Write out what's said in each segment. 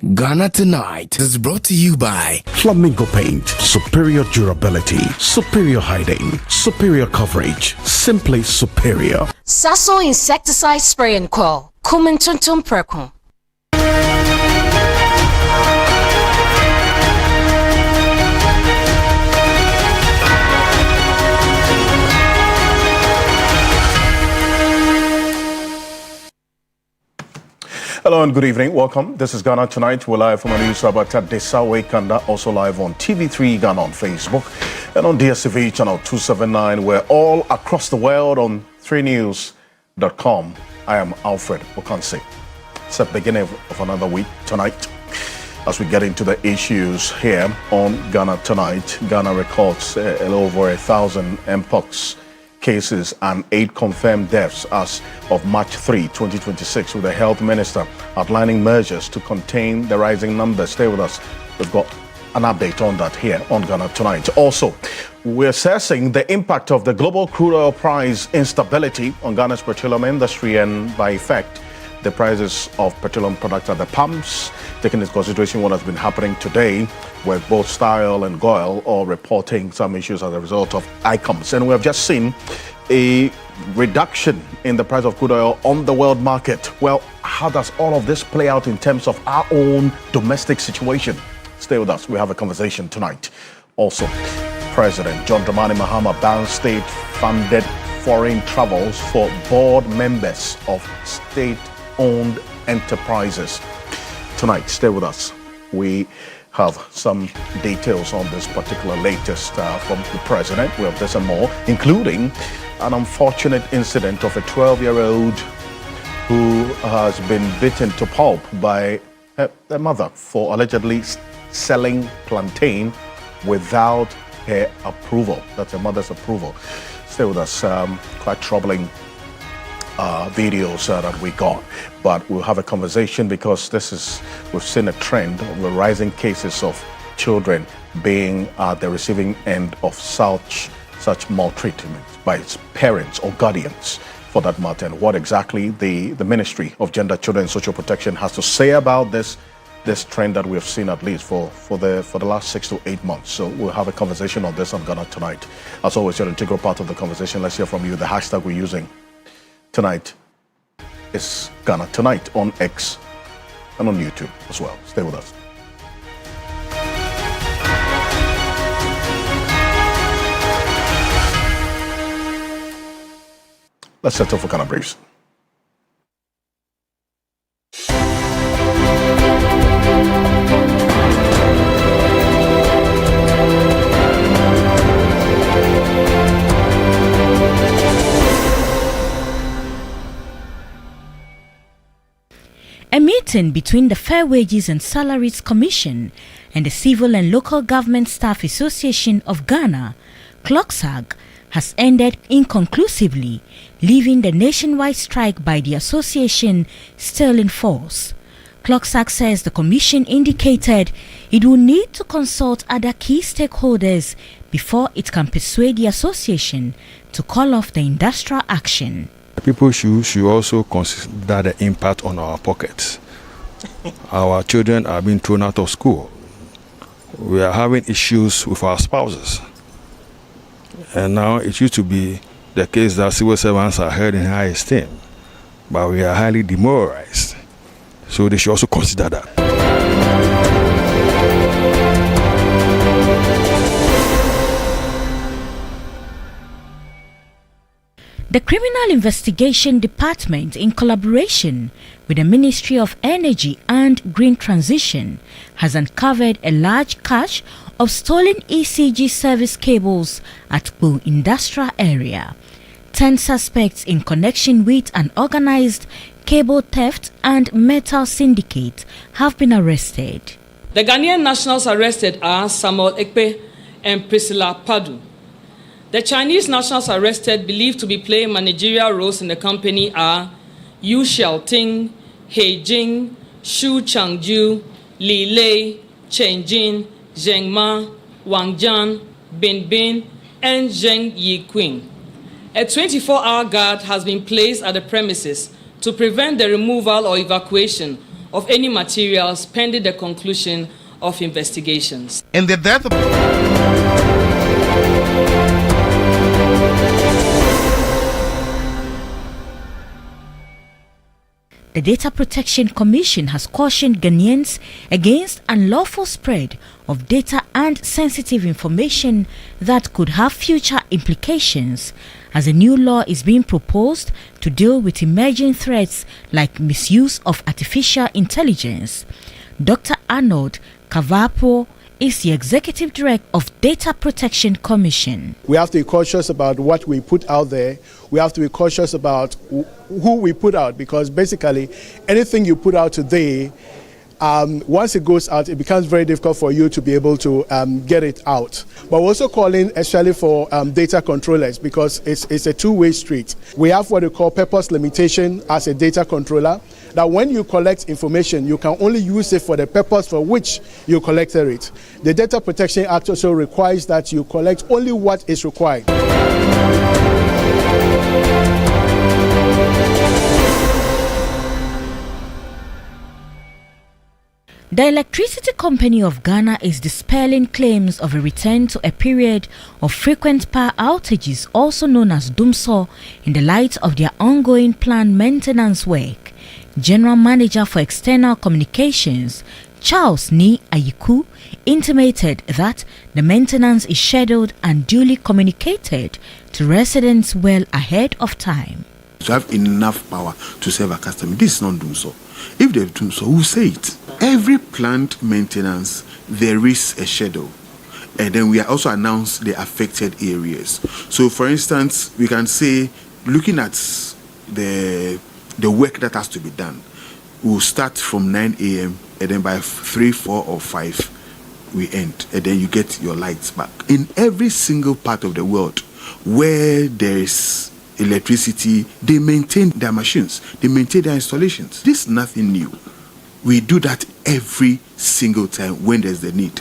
Ghana Tonight is brought to you by Flamingo Paint. Superior durability, superior hiding, superior coverage, simply superior. Sasso Insecticide Spray and Coil. Kumintuntum Prekun. Hello and good evening. Welcome. This is Ghana Tonight. We're live from a news hub at Desawe Kanda, also live on TV3 Ghana on Facebook and on DSTV channel 279. We're all across the world on 3news.com. I am Alfred Okansi. It's the beginning of another week tonight. As we get into the issues here on Ghana Tonight, Ghana records a little over 1,000 Mpox cases and 8 confirmed deaths as of March 3, 2026, with the health minister outlining measures to contain the rising numbers. Stay with us. We've got an update on that here on Ghana Tonight. Also, we're assessing the impact of the global crude oil price instability on Ghana's petroleum industry and, by effect, the prices of petroleum products at the pumps, taking into consideration what has been happening today with both Style and Goil all reporting some issues as a result of ICOMS. And we have just seen a reduction in the price of crude oil on the world market. Well, how does all of this play out in terms of our own domestic situation? Stay with us. We have a conversation tonight. Also, President John Dramani Mahama bans state-funded foreign travels for board members of state-owned enterprises. Tonight, stay with us. We have some details on this particular latest from the president. We have this and more, including an unfortunate incident of a 12-year-old who has been beaten to pulp by her mother for allegedly selling plantain without her approval. That's her mother's approval. Stay with us. Quite troubling videos that we got, but we'll have a conversation because we've seen a trend of the rising cases of children being at the receiving end of such maltreatment by its parents or guardians, for that matter, and what exactly the Ministry of Gender, Children and Social Protection has to say about this trend that we have seen, at least for the last 6 to 8 months. So we'll have a conversation on this on Ghana Tonight. As always, you're an integral part of the conversation. Let's hear from you. The hashtag we're using tonight is Ghana Tonight on X and on YouTube as well. Stay with us. Let's settle for Ghana Briefs. A meeting between the Fair Wages and Salaries Commission and the Civil and Local Government Staff Association of Ghana, CLOGSAG, has ended inconclusively, leaving the nationwide strike by the association still in force. CLOGSAG says the commission indicated it will need to consult other key stakeholders before it can persuade the association to call off the industrial action. People should also consider the impact on our pockets. Our children are being thrown out of school. We are having issues with our spouses. And now it used to be the case that civil servants are held in high esteem, but we are highly demoralized. So they should also consider that. The Criminal Investigation Department, in collaboration with the Ministry of Energy and Green Transition, has uncovered a large cache of stolen ECG service cables at Kpo Industrial Area. 10 suspects in connection with an organized cable theft and metal syndicate have been arrested. The Ghanaian nationals arrested are Samuel Ekpe and Priscilla Padu. The Chinese nationals arrested, believed to be playing managerial roles in the company, are Yu Xiaoting, He Jing, Xu Changju, Li Lei, Chen Jin, Zheng Ma, Wang Jian, Bin Bin, and Zheng Yiqing. A 24-hour guard has been placed at the premises to prevent the removal or evacuation of any materials pending the conclusion of investigations. In the death of The Data Protection Commission has cautioned Ghanaians against unlawful spread of data and sensitive information that could have future implications, as a new law is being proposed to deal with emerging threats like misuse of artificial intelligence. Dr. Arnold Kavapo is the Executive Director of Data Protection Commission. We have to be cautious about what we put out there. We have to be cautious about who we put out, because basically anything you put out today, once it goes out, it becomes very difficult for you to be able to get it out. But we're also calling especially for data controllers, because it's a two-way street. We have what we call purpose limitation as a data controller, that when you collect information, you can only use it for the purpose for which you collected it. The Data Protection Act also requires that you collect only what is required. The Electricity Company of Ghana is dispelling claims of a return to a period of frequent power outages, also known as DUMSO, in the light of their ongoing planned maintenance work. General Manager for External Communications, Charles Ni Ayiku, intimated that the maintenance is scheduled and duly communicated to residents well ahead of time. To have enough power to serve our customer. This is not doing so. If they do so, we'll say it. Every plant maintenance, there is a schedule. And then we also announce the affected areas. So for instance, we can say, looking at the work that has to be done, we'll start from 9 a.m. and then by 3, 4 or 5, we end. And then you get your lights back. In every single part of the world where there is electricity, they maintain their machines, they maintain their installations. This is nothing new. We do that every single time when there's the need.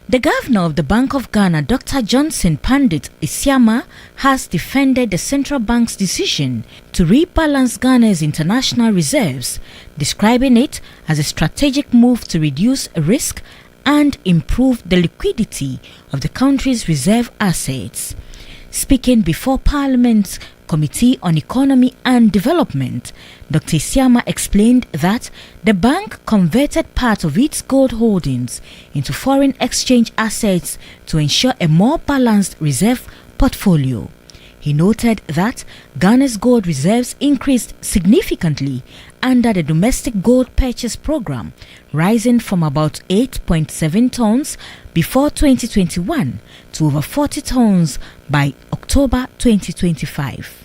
The governor of the Bank of Ghana, Dr. Johnson Pandit Isiama, has defended the central bank's decision to rebalance Ghana's international reserves, describing it as a strategic move to reduce risk and improve the liquidity of the country's reserve assets. Speaking before Parliament's Committee on Economy and Development, Dr. Isiama explained that the bank converted part of its gold holdings into foreign exchange assets to ensure a more balanced reserve portfolio. He noted that Ghana's gold reserves increased significantly under the domestic gold purchase program, rising from about 8.7 tons before 2021 to over 40 tons by October 2025.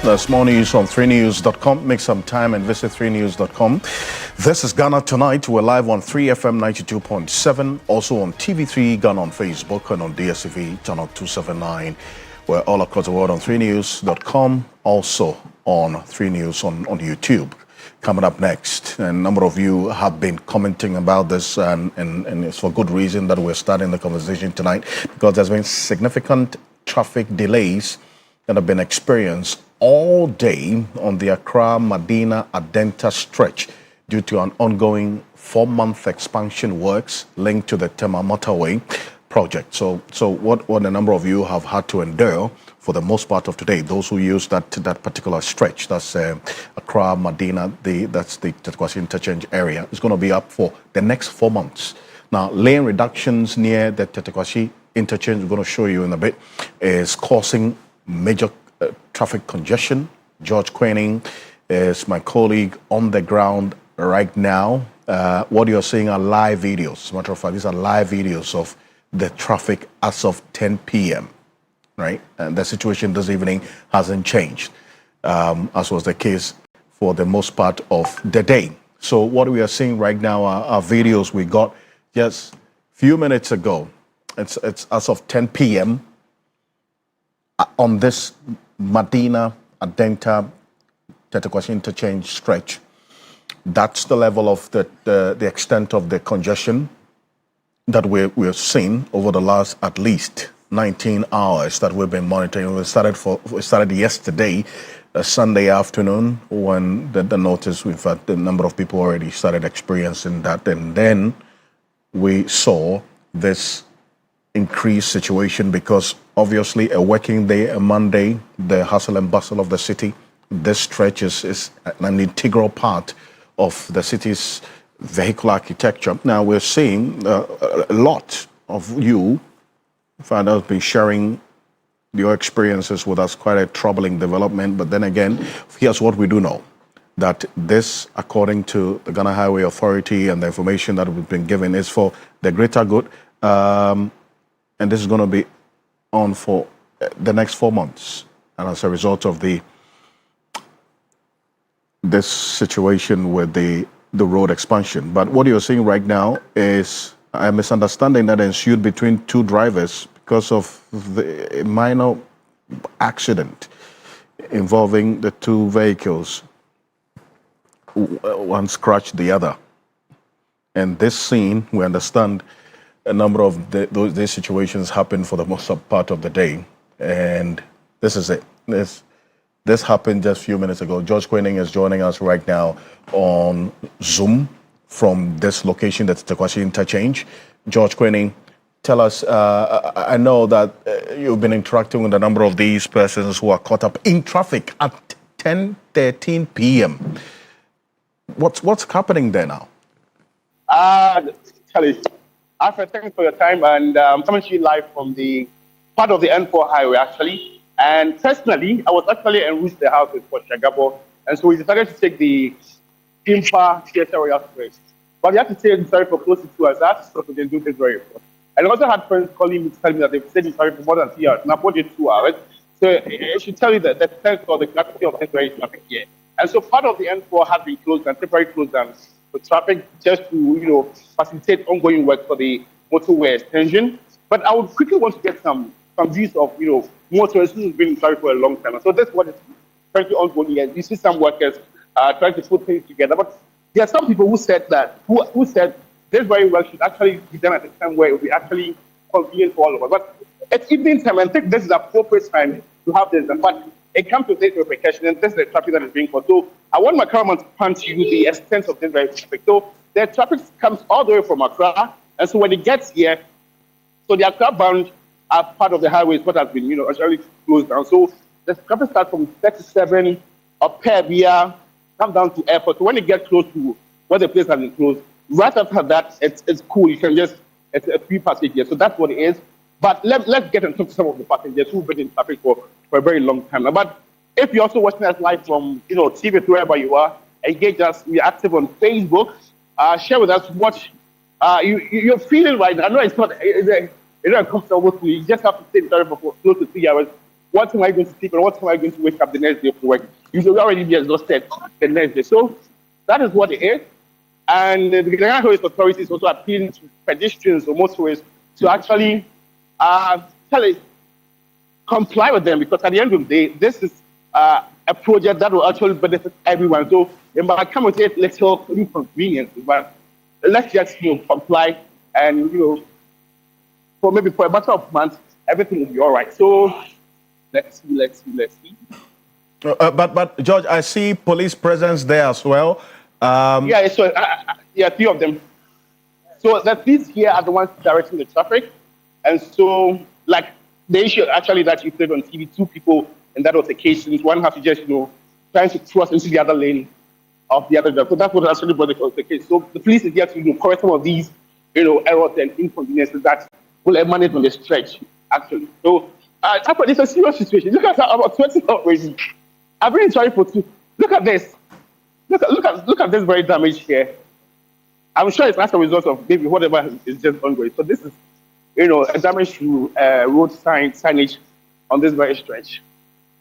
There's more news on 3news.com. Make some time and visit 3news.com. This is Ghana Tonight. We're live on 3FM 92.7, also on TV3 Ghana on Facebook and on DSTV channel 279. We're all across the world on 3news.com, also on 3News on YouTube. Coming up next, a number of you have been commenting about this, and it's for good reason that we're starting the conversation tonight, because there's been significant traffic delays that have been experienced all day on the Accra-Medina-Adenta stretch due to an ongoing 4-month expansion works linked to the Tema Motorway project. So what a number of you have had to endure for the most part of today, those who use that particular stretch, that's Accra-Medina, that's the Tetequasi interchange area, is going to be up for the next 4 months. Now, lane reductions near the Tetequasi interchange, we're going to show you in a bit, is causing major traffic congestion. George Quening is my colleague on the ground right now What you're seeing are live videos. As a matter of fact, these are live videos of the traffic as of 10 p.m., right? And the situation this evening hasn't changed, as was the case for the most part of the day. So what we are seeing right now are videos we got just a few minutes ago. It's as of 10 p.m. on this Medina Adenta Tetequashi interchange stretch. That's the level of the extent of the congestion that we're seeing over the last at least 19 hours that we've been monitoring. We started yesterday, Sunday afternoon, when the notice, in fact, the number of people already started experiencing that. And then we saw this increased situation because obviously a working day, a Monday, the hustle and bustle of the city, this stretch is an integral part of the city's vehicle architecture. Now we're seeing a lot of you find out been sharing your experiences with us, quite a troubling development. But then again, here's what we do know, that this, according to the Ghana Highway Authority and the information that we've been given, is for the greater good. And this is going to be on for the next 4 months. And as a result of this situation with the road expansion. But what you're seeing right now is a misunderstanding that ensued between two drivers because of the minor accident involving the two vehicles. One scratched the other. And this scene, we understand a number of these situations happen for the most part of the day. And this is it. This happened just a few minutes ago. George Quinning is joining us right now on Zoom from this location, that's Tetequashi Interchange. George Quinning, tell us, I know that you've been interacting with a number of these persons who are caught up in traffic at 10:13 p.m. What's happening there now? Charlie, Alfred, thanks for your time. And I'm coming to you live from the part of the N4 highway, actually. And personally, I was actually en route to the house with Shagabo. And so we decided to take the Timpa Theatre Royal Express. But we had to stay sorry for close to 2 hours. That's so we can do this very fast. And I also had friends calling me to tell me that they've stayed in sorry for more than 3 hours. Now, what is 2 hours? So it should tell you that the sense or the gravity of temporary traffic here. And so part of the N4 has been closed and temporarily closed down for traffic just to, facilitate ongoing work for the motorway extension. But I would quickly want to get some views of, motorists who've been in traffic for a long time. And so that's what is currently ongoing here. You see some workers trying to put things together. But there are some people who said that, who said this very well should actually be done at a time where it will be actually convenient for all of us. But at evening time, I think this is the appropriate time to have this. But it comes with this repercussion, and this is the traffic that is being caused. So I want my cameraman to pan to you the extent of this very traffic. So the traffic comes all the way from Accra, and so when it gets here, so the Accra bound part of the highway is what has been, actually closed down. So the traffic starts from 37 up Perbia, come down to airport. So when it gets close to where the place has been closed, right after that, it's cool. You can just, it's a free passage here. So that's what it is. But let's get into some of the passengers who've been in traffic for a very long time now. But if you're also watching us live from, TV, wherever you are, engage us. We're active on Facebook. Share with us what you're feeling right now. I know it's not uncomfortable to you. You just have to stay in traffic for close to 3 hours. What time are you going to sleep and what time are you going to wake up the next day for work? You should already be exhausted the next day. So that is what it is. And the Ghana Highway Authority is also appealing to pedestrians or motorists to actually comply with them, because at the end of the day, this is a project that will actually benefit everyone. So it might come with a little inconvenience, but let's just comply and for a matter of months, everything will be all right. So let's see. But George, I see police presence there as well. Three of them. So the police here are the ones directing the traffic. And so, like, the issue actually that you played on TV, 2 people in that altercation, one has to just, trying to cross into the other lane of the other driver. So that's what actually brought the altercation. So the police is here to correct some of these, errors and inconveniences that will emanate on the stretch, actually. So, it's a serious situation. Look at about 20 already. I've been trying for 2. Look at this. Look at this very damage here. I'm sure it's as a result of maybe whatever is just ongoing. So this is, a damage to road signage on this very stretch.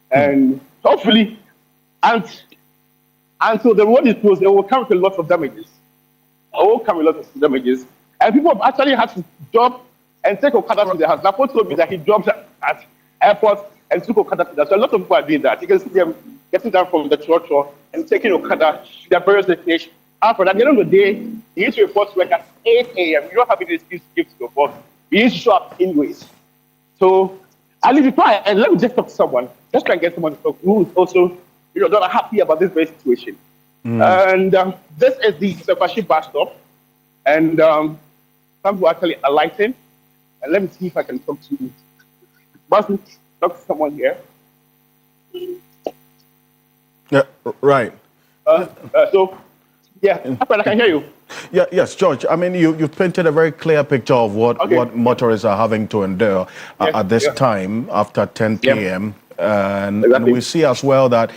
And hopefully, until the road is closed, it will come with a lot of damages. And people have actually had to drop and take Okada to their house. Napo told me that he dropped at airport and took Okada to that. So a lot of people are doing that. You can see them getting down from the trotro and taking Okada to their various destinations. After, at the end of the day, you need to report to work at 8 a.m. You don't have any excuse to give to your boss. You need to show up anyways. So, at least before and let me just talk to someone. Just try and get someone to talk who is also, not happy about this very situation. And this is the Sekwashi bus stop. And some people actually alighting. And let me see if I can talk to someone here. Yeah, right. I can hear you. Yeah, yes, George. I mean, you've painted a very clear picture of what motorists are having to endure at this time after 10 p.m. And we see as well that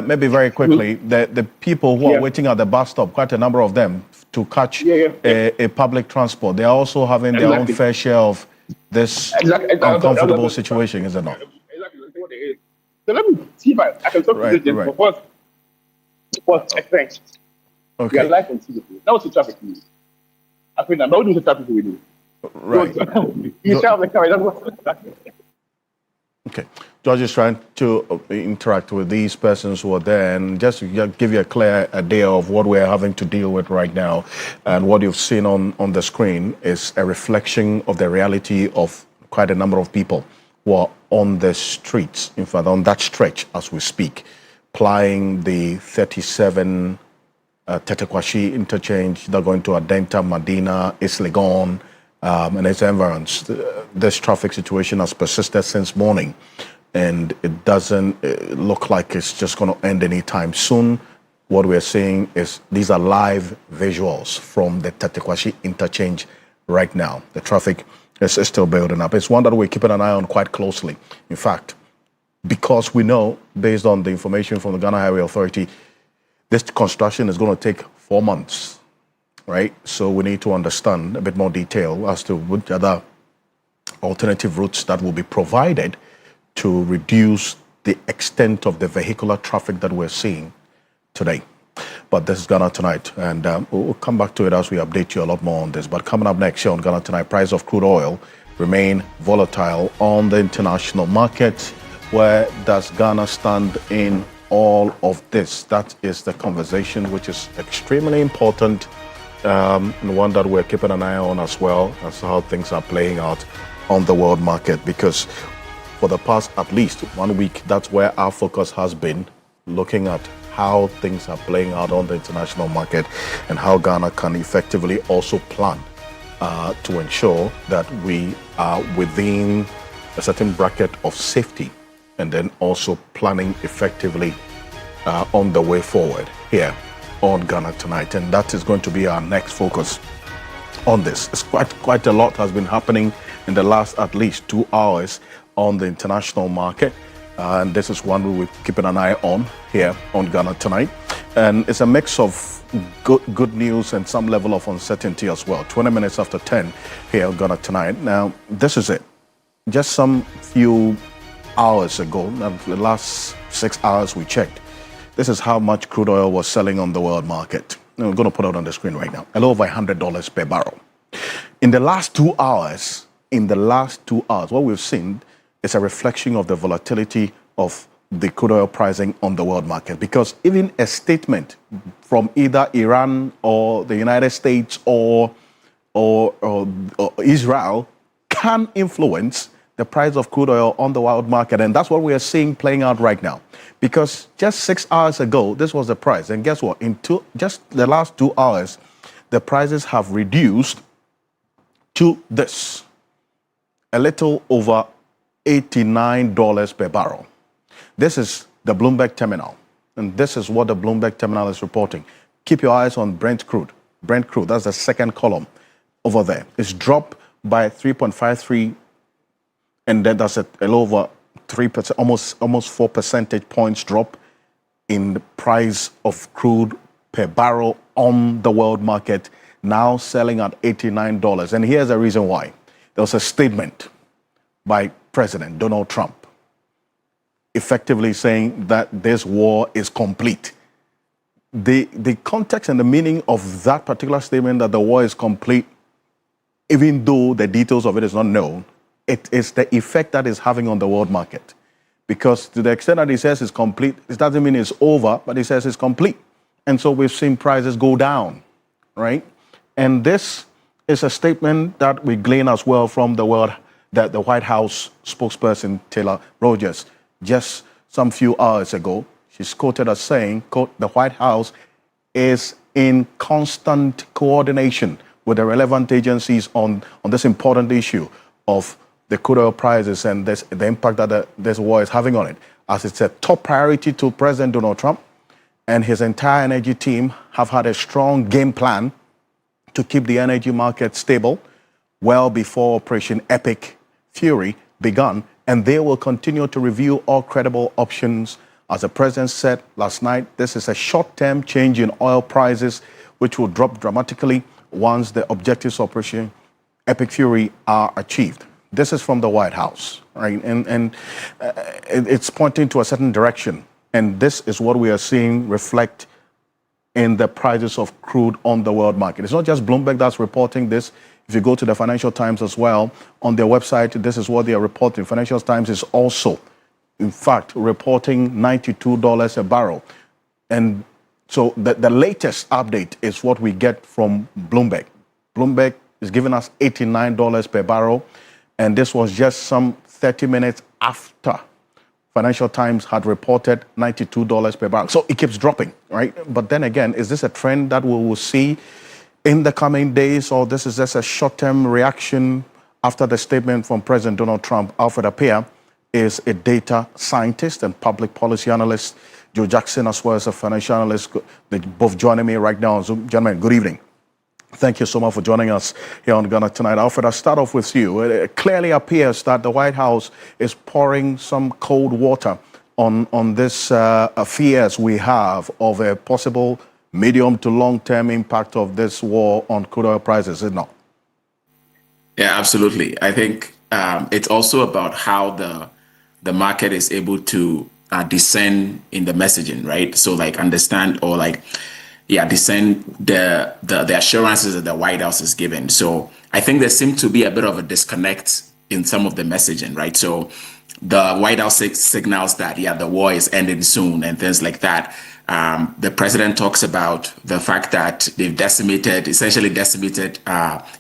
maybe very quickly the people who are waiting at the bus stop, quite a number of them, to catch a public transport, they are also having their own fair share of this uncomfortable situation, is it not? Exactly what it is. So let me see if I can talk to this before I think. Okay. We are live on TV. That was the traffic news. I think that. What do the traffic we do? Right. You shall have the car. Okay. George is trying to interact with these persons who are there and just give you a clear idea of what we're having to deal with right now. And what you've seen on the screen is a reflection of the reality of quite a number of people who are on the streets, in fact, on that stretch as we speak, plying the 37 Tetekwashi interchange. They're going to Adenta, Medina, East Legon, and its environs. This traffic situation has persisted since morning, and it doesn't look like it's just going to end anytime soon. What we're seeing is these are live visuals from the Tetekwashi interchange right now. The traffic is still building up. It's one that we're keeping an eye on quite closely. In fact, because we know, based on the information from the Ghana Highway Authority, this construction is going to take 4 months, right? So we need to understand a bit more detail as to which other alternative routes that will be provided to reduce the extent of the vehicular traffic that we're seeing today. But this is Ghana Tonight, and we'll come back to it as we update you a lot more on this. But coming up next here on Ghana Tonight, price of crude oil remain volatile on the international market. Where does Ghana stand in all of this? That is the conversation, which is extremely important, and one that we're keeping an eye on as well as how things are playing out on the world market. Because for the past at least 1 week, that's where our focus has been, looking at how things are playing out on the international market and how Ghana can effectively also plan to ensure that we are within a certain bracket of safety, and then also planning effectively on the way forward here on Ghana Tonight. And that is going to be our next focus on this. It's quite a lot has been happening in the last at least 2 hours on the international market. And this is one we're keeping an eye on here on Ghana Tonight. And it's a mix of good news and some level of uncertainty as well. 20 minutes after 10 here on Ghana Tonight. Now, this is it. Just some few hours ago, the last 6 hours we checked, this is how much crude oil was selling on the world market. And we're going to put it on the screen right now. A little over $100 per barrel. In the last 2 hours, what we've seen is a reflection of the volatility of the crude oil pricing on the world market. Because even a statement from either Iran or the United States or Israel can influence the price of crude oil on the world market. And that's what we are seeing playing out right now. Because just 6 hours ago, this was the price. And guess what? In just the last 2 hours, the prices have reduced to this, a little over $89 per barrel. This is the Bloomberg terminal. And this is what the Bloomberg terminal is reporting. Keep your eyes on Brent crude. Brent crude, that's the second column over there. It's dropped by 3.53, and then that's a little over 3%, almost 4 percentage points drop in the price of crude per barrel on the world market now selling at $89. And here's the reason why. There was a statement by President Donald Trump effectively saying that this war is complete. The context and the meaning of that particular statement, that the war is complete, even though the details of it is not known, it is the effect that is having on the world market. Because to the extent that he says it's complete, it doesn't mean it's over, but he says it's complete. And so we've seen prices go down, right? And this is a statement that we glean as well from the White House spokesperson, Taylor Rogers. Just some few hours ago, she's quoted as saying, quote, the White House is in constant coordination with the relevant agencies on this important issue of the crude oil prices and the impact that this war is having on it, as it's a top priority to President Donald Trump and his entire energy team have had a strong game plan to keep the energy market stable well before Operation Epic Fury began, and they will continue to review all credible options. As the president said last night, this is a short-term change in oil prices, which will drop dramatically once the objectives of Operation Epic Fury are achieved. This is from the White House, right? And it's pointing to a certain direction. And this is what we are seeing reflect in the prices of crude on the world market. It's not just Bloomberg that's reporting this. If you go to the Financial Times as well, on their website, this is what they are reporting. Financial Times is also, in fact, reporting $92 a barrel. And so the latest update is what we get from Bloomberg. Bloomberg is giving us $89 per barrel. And this was just some 30 minutes after Financial Times had reported $92 per barrel. So it keeps dropping, right? But then again, is this a trend that we will see in the coming days, or this is just a short-term reaction after the statement from President Donald Trump? Alfred Appiah is a data scientist and public policy analyst. Joe Jackson, as well as a financial analyst, they're both joining me right now on Zoom. Gentlemen, good evening. Thank you so much for joining us here on Ghana Tonight. Alfred, I'll start off with you. It clearly appears that the White House is pouring some cold water on this fears we have of a possible medium to long-term impact of this war on crude oil prices, is it not? Yeah, absolutely. I think it's also about how the market is able to discern in the messaging, right? So understand or discern the assurances that the White House is given. So I think there seems to be a bit of a disconnect in some of the messaging, right? So the White House signals that, the war is ending soon and things like that. The president talks about the fact that they've essentially decimated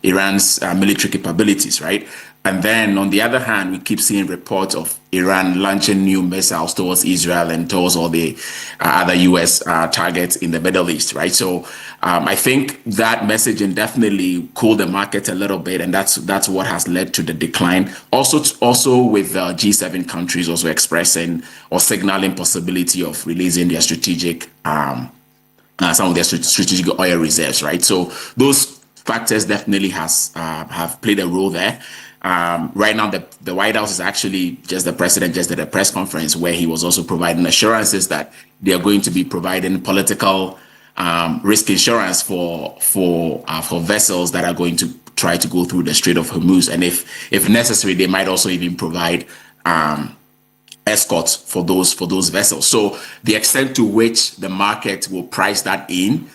Iran's military capabilities, right? And then on the other hand, we keep seeing reports of Iran launching new missiles towards Israel and towards all the other U.S. targets in the Middle East, right? So I think that messaging definitely cooled the market a little bit, and that's what has led to the decline. Also with the G7 countries also expressing or signaling possibility of releasing their strategic some of their strategic oil reserves, right? So those factors definitely have played a role there. Right now, the White House is actually the president just did a press conference where he was also providing assurances that they are going to be providing political risk insurance for vessels that are going to try to go through the Strait of Hormuz, and if necessary, they might also even provide escorts for those vessels. So the extent to which the market will price that in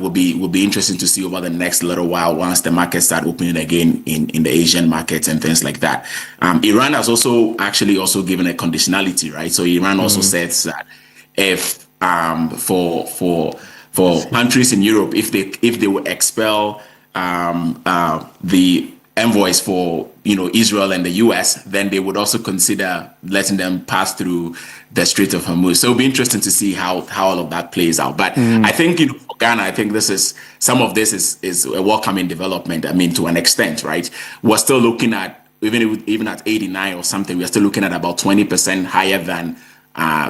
will be interesting to see over the next little while once the markets start opening again in the Asian markets and things like that. Iran has also given a conditionality, right? So Iran also says that if for countries in Europe, if they will expel the envoys for Israel and the US, then they would also consider letting them pass through the Strait of Hormuz. So it'll be interesting to see how all of that plays out. But I think for Ghana, I think some of this is a welcoming development. I mean, to an extent, right? We're still looking at even at 89 or something, we're still looking at about 20% higher than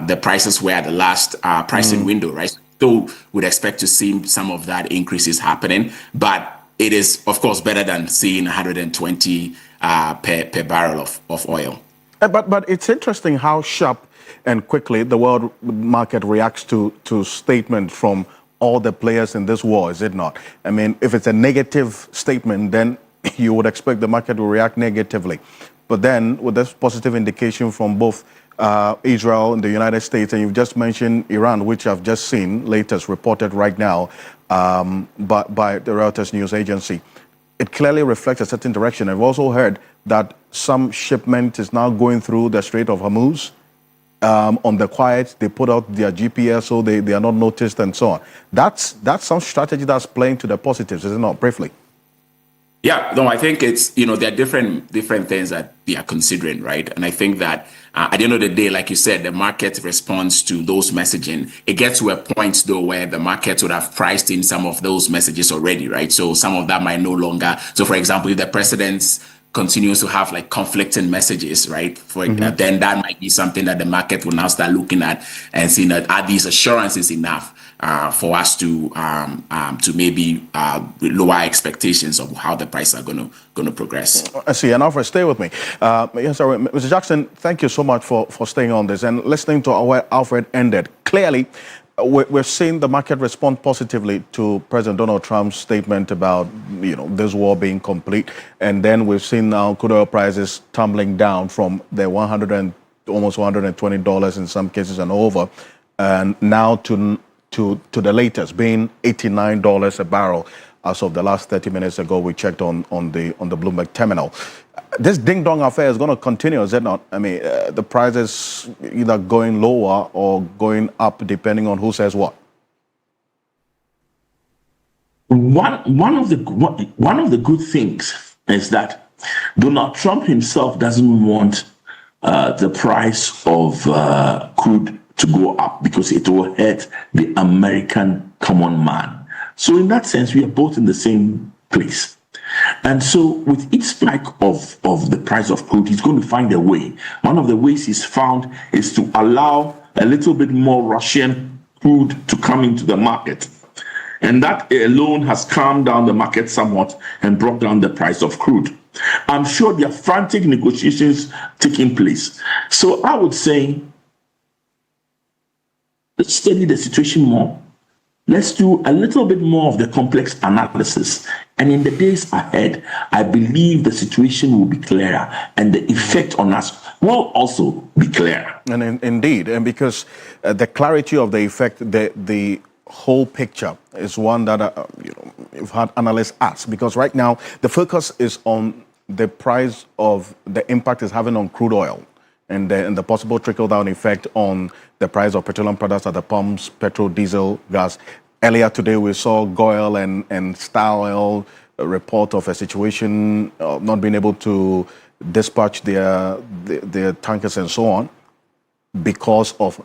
the prices were at the last pricing window, right? So would expect to see some of that increases happening, but it is, of course, better than seeing 120 per barrel of oil. But it's interesting how sharp and quickly the world market reacts to statement from all the players in this war, is it not? I mean, if it's a negative statement, then you would expect the market will react negatively. But then, with this positive indication from both Israel and the United States, and you've just mentioned Iran, which I've just seen, latest reported right now by the Reuters news agency, it clearly reflects a certain direction. I've also heard that some shipment is now going through the Strait of Hormuz on the quiet. They put out their GPS so they are not noticed and so on. That's some strategy that's playing to the positives, is it not? Briefly. Yeah, no, I think it's, there are different things that they are considering, right? And I think that at the end of the day, like you said, the market responds to those messaging. It gets to a point, though, where the market would have priced in some of those messages already, right? So some of that might no longer. So, for example, if the president continues to have like conflicting messages, right? Then that might be something that the market will now start looking at and seeing that are these assurances enough for us to maybe lower expectations of how the prices are going to progress. I see. And Alfred, stay with me. Yes, sorry, Mr. Jackson, thank you so much for staying on this and listening to where Alfred ended. Clearly, we're seeing the market respond positively to President Donald Trump's statement about this war being complete, and then we've seen now crude oil prices tumbling down from the almost $120 in some cases and over, and now to the latest being $89 a barrel as of the last 30 minutes ago. We checked on the Bloomberg terminal. This ding-dong affair is going to continue, is it not? I mean, the prices either going lower or going up depending on who says what. One of the good things is that Donald Trump himself doesn't want the price of crude to go up because it will hurt the American common man. So in that sense, we are both in the same place. And so with each spike of the price of crude, he's going to find a way. One of the ways he's found is to allow a little bit more Russian crude to come into the market. And that alone has calmed down the market somewhat and brought down the price of crude. I'm sure there are frantic negotiations taking place. So I would say, let's study the situation more. Let's do a little bit more of the complex analysis. And in the days ahead, I believe the situation will be clearer and the effect on us will also be clearer. And indeed, and because the clarity of the effect, the whole picture is one that you've had analysts ask. Because right now, the focus is on the price of the impact it's having on crude oil and the possible trickle-down effect on the price of petroleum products at the pumps, petrol, diesel, gas. Earlier today, we saw GOIL and Star Oil report of a situation not being able to dispatch their tankers and so on because of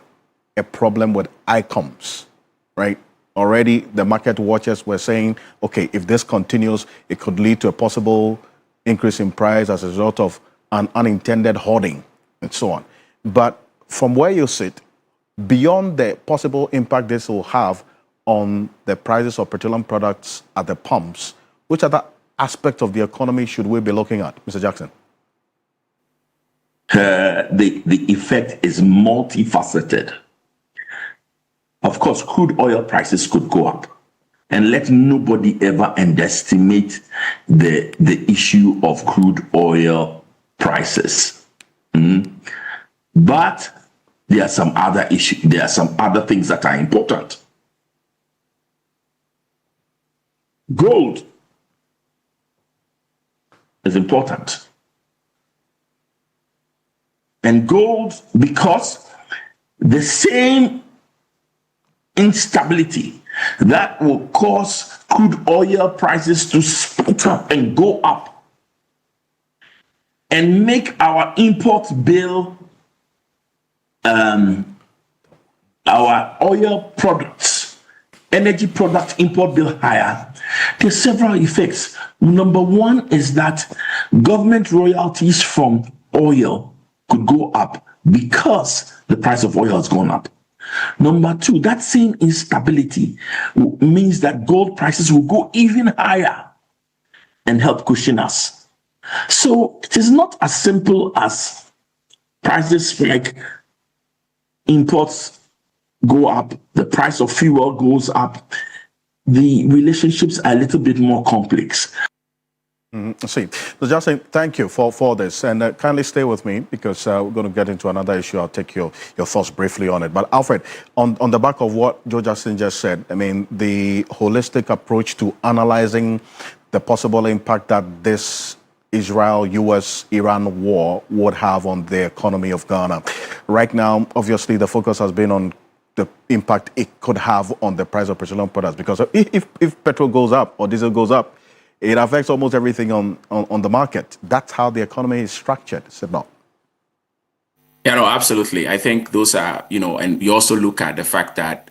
a problem with ICOMS, right? Already, the market watchers were saying, okay, if this continues, it could lead to a possible increase in price as a result of an unintended hoarding and so on. But from where you sit, beyond the possible impact this will have on the prices of petroleum products at the pumps, which other aspects of the economy should we be looking at, Mr. Jackson? The effect is multifaceted. Of course, crude oil prices could go up. And let nobody ever underestimate the issue of crude oil prices. But there are some other issues. There are some other things that are important. Gold is important. And gold, because the same instability that will cause crude oil prices to spike up and go up and make our import bill, our oil products, energy product import bill higher. There's several effects. Number one is that government royalties from oil could go up because the price of oil has gone up. Number two, that same instability means that gold prices will go even higher and help cushion us. So it is not as simple as prices like imports go up, the price of fuel goes up, the relationships are a little bit more complex. See, so Justin, thank you for this, and kindly stay with me because we're going to get into another issue. I'll take your thoughts briefly on it. But Alfred, on the back of what Joe Justin just said, I mean, the holistic approach to analyzing the possible impact that this Israel-US-Iran war would have on the economy of Ghana. Right now, obviously, the focus has been on the impact it could have on the price of petroleum products, because if petrol goes up or diesel goes up, it affects almost everything on the market. That's how the economy is structured, is it not? Yeah, no, absolutely. I think those are, and you also look at the fact that,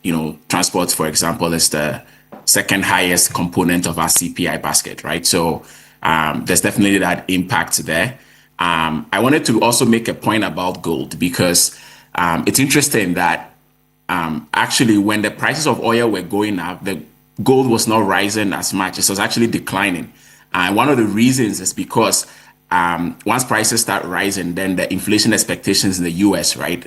transport, for example, is the second highest component of our CPI basket, right? So there's definitely that impact there. I wanted to also make a point about gold, because it's interesting that actually when the prices of oil were going up, the gold was not rising as much. It was actually declining. And one of the reasons is because once prices start rising, then the inflation expectations in the US, right,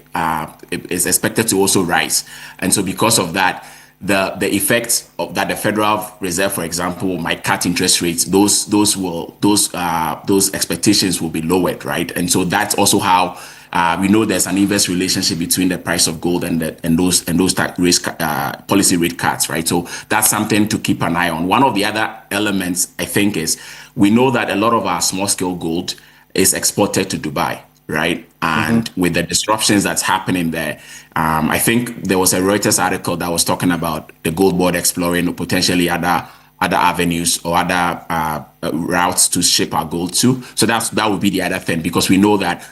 is expected to also rise. And so because of that, the effects of that, the Federal Reserve, for example, might cut interest rates. Those expectations will be lowered, right? And so that's also how we know there's an inverse relationship between the price of gold and those policy rate cuts, right? So that's something to keep an eye on. One of the other elements, I think, is we know that a lot of our small scale gold is exported to Dubai, right? And with the disruptions that's happening there, I think there was a Reuters article that was talking about the Gold Board exploring potentially other avenues or other routes to ship our gold to. So that would be the other thing, because we know that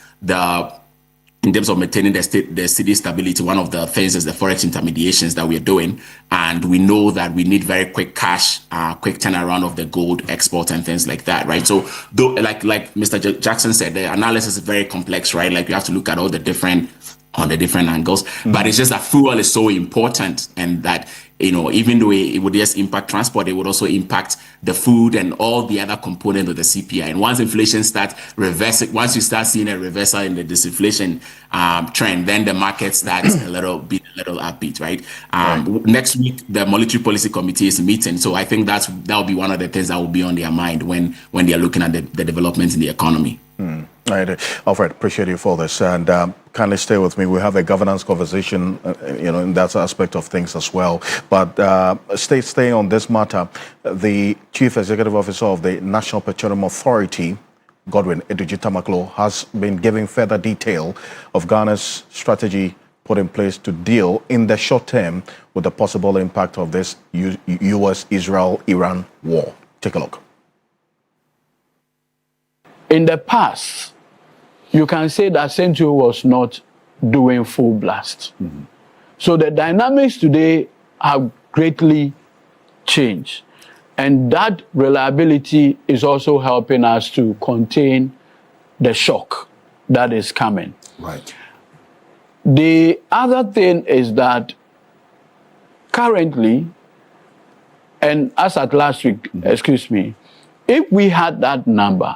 in terms of maintaining the city stability, one of the things is the forex intermediations that we are doing. And we know that we need very quick cash, quick turnaround of the gold export and things like that, right? So like Mr. Jackson said, the analysis is very complex, right? Like you have to look at all the different angles. But it's just that fuel is so important, and that, even though it would just impact transport, it would also impact the food and all the other components of the CPI. And once inflation starts reversing, once you start seeing a reversal in the disinflation trend, then the market starts a little upbeat, right? Next week, the Monetary Policy Committee is meeting. So I think that will be one of the things that will be on their mind when they are looking at the developments in the economy. Right. Alfred, appreciate you for this. And kindly stay with me. We have a governance conversation, in that aspect of things as well. But stay on this matter. The Chief Executive Officer of the National Petroleum Authority, Godwin Edudzi-Tamaklo, has been giving further detail of Ghana's strategy put in place to deal in the short term with the possible impact of this US-Israel-Iran war. Take a look. In the past, you can say that Central was not doing full blast. So the dynamics today have greatly changed. And that reliability is also helping us to contain the shock that is coming. Right. The other thing is that currently, and as at last week, if we had that number,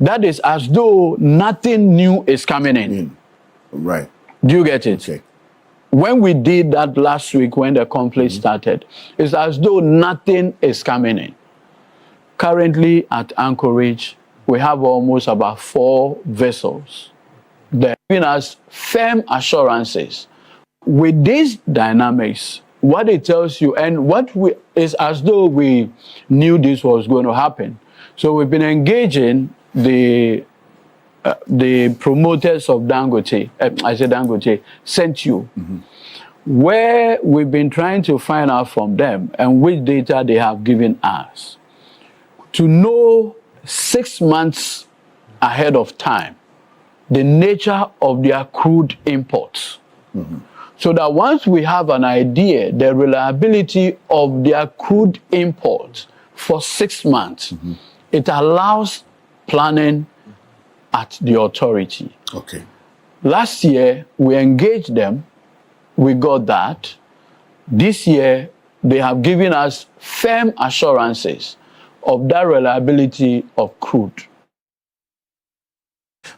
that is as though nothing new is coming in. Right. Do you get it? Okay. When we did that last week, when the conflict started, it's as though nothing is coming in. Currently at Anchorage, we have almost about 4 vessels that giving us firm assurances. With these dynamics, what it tells you, and is as though we knew this was going to happen. So we've been engaging the promoters of Dangote, sent you, where we've been trying to find out from them and which data they have given us to know 6 months ahead of time the nature of their crude imports. So that once we have an idea, the reliability of their crude imports for 6 months, it allows planning at the authority. Okay. Last year, we engaged them. We got that. This year, they have given us firm assurances of that reliability of crude.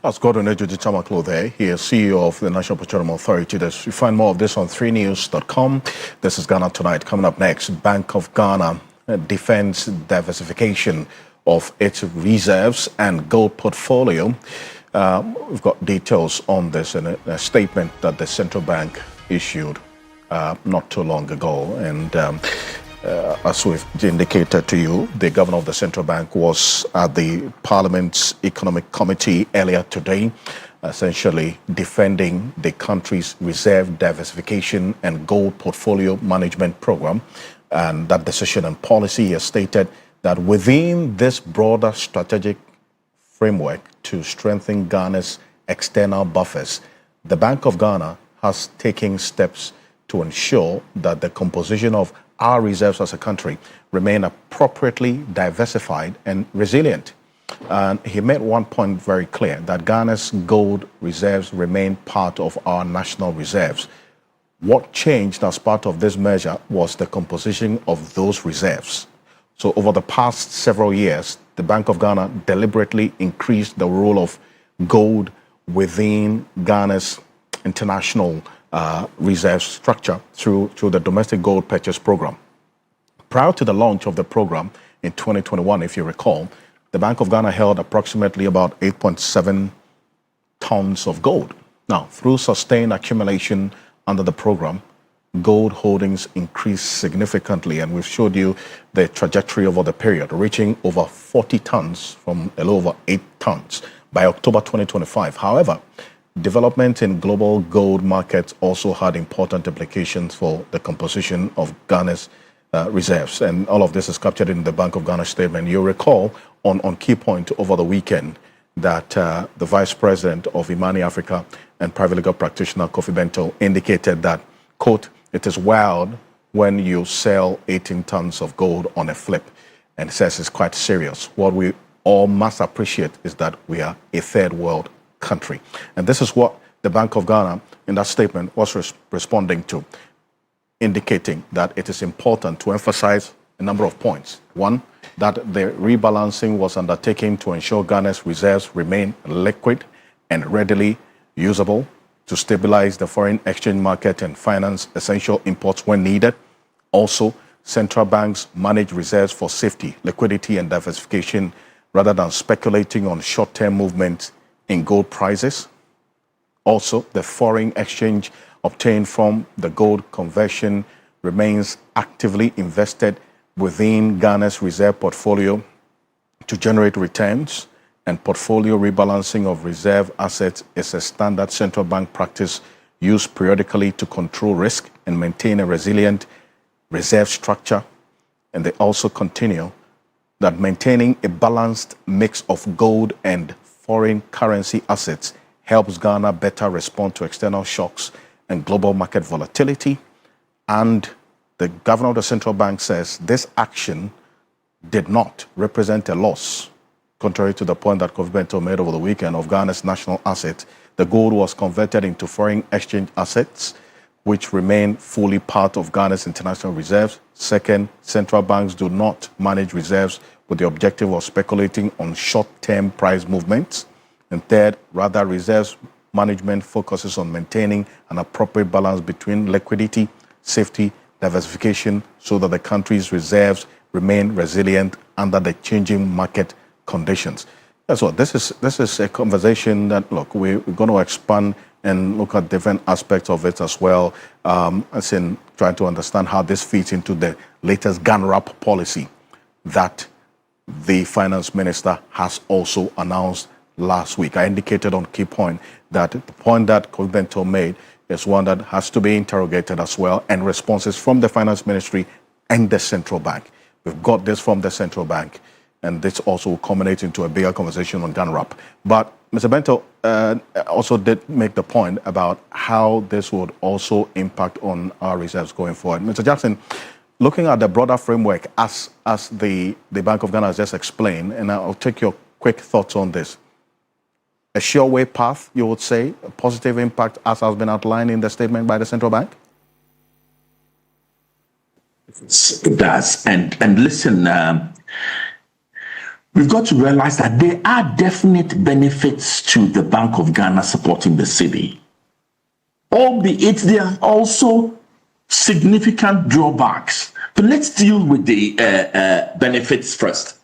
That's Gordon Ejuji Chamaklo there. He is CEO of the National Petroleum Authority. You find more of this on 3news.com. This is Ghana Tonight. Coming up next, Bank of Ghana defends diversification of its reserves and gold portfolio. We've got details on this in a statement that the central bank issued not too long ago. And as we've indicated to you, the governor of the central bank was at the Parliament's Economic Committee earlier today, essentially defending the country's reserve diversification and gold portfolio management program. And that decision and policy has stated that within this broader strategic framework to strengthen Ghana's external buffers, the Bank of Ghana has taken steps to ensure that the composition of our reserves as a country remain appropriately diversified and resilient. And he made one point very clear, that Ghana's gold reserves remain part of our national reserves. What changed as part of this measure was the composition of those reserves. So over the past several years, the Bank of Ghana deliberately increased the role of gold within Ghana's international reserve structure through the domestic gold purchase program. Prior to the launch of the program in 2021, if you recall, the Bank of Ghana held approximately about 8.7 tons of gold. Now, through sustained accumulation under the program, gold holdings increased significantly, and we've showed you the trajectory over the period, reaching over 40 tons from a little over 8 tons by October 2025. However, development in global gold markets also had important implications for the composition of Ghana's reserves. And all of this is captured in the Bank of Ghana statement. You'll recall on Key Point over the weekend that the Vice President of Imani Africa and private legal practitioner Kofi Bento indicated that, quote, "It is wild when you sell 18 tons of gold on a flip," and says it's quite serious. What we all must appreciate is that we are a third world country. And this is what the Bank of Ghana in that statement was responding to, indicating that it is important to emphasize a number of points. One, that the rebalancing was undertaken to ensure Ghana's reserves remain liquid and readily usable, to stabilize the foreign exchange market and finance essential imports when needed. Also, central banks manage reserves for safety, liquidity, and diversification rather than speculating on short-term movements in gold prices. Also, the foreign exchange obtained from the gold conversion remains actively invested within Ghana's reserve portfolio to generate returns, and portfolio rebalancing of reserve assets is a standard central bank practice used periodically to control risk and maintain a resilient reserve structure. And they also continue that maintaining a balanced mix of gold and foreign currency assets helps Ghana better respond to external shocks and global market volatility. And the governor of the central bank says this action did not represent a loss, contrary to the point that Kofi Bento made over the weekend, of Ghana's national asset. The gold was converted into foreign exchange assets, which remain fully part of Ghana's international reserves. Second, central banks do not manage reserves with the objective of speculating on short-term price movements. And third, rather, reserves management focuses on maintaining an appropriate balance between liquidity, safety, diversification, so that the country's reserves remain resilient under the changing market conditions. That's what this is a conversation that, look, we're going to expand and look at different aspects of it as well, as in trying to understand how this fits into the latest GANRAP policy that the finance minister has also announced last week. I indicated on Key Point that the point that Kofi Bento made is one that has to be interrogated as well, and responses from the finance ministry and the central bank. We've got this from the central bank, and this also will culminate into a bigger conversation on GANRAP. But Mr. Bento also did make the point about how this would also impact on our reserves going forward. Mr. Jackson, looking at the broader framework as the Bank of Ghana has just explained, and I'll take your quick thoughts on this. A sure way path, you would say, a positive impact as has been outlined in the statement by the central bank? It does. And listen, we've got to realize that there are definite benefits to the Bank of Ghana supporting the cedi. Albeit there are also significant drawbacks. But let's deal with the benefits first.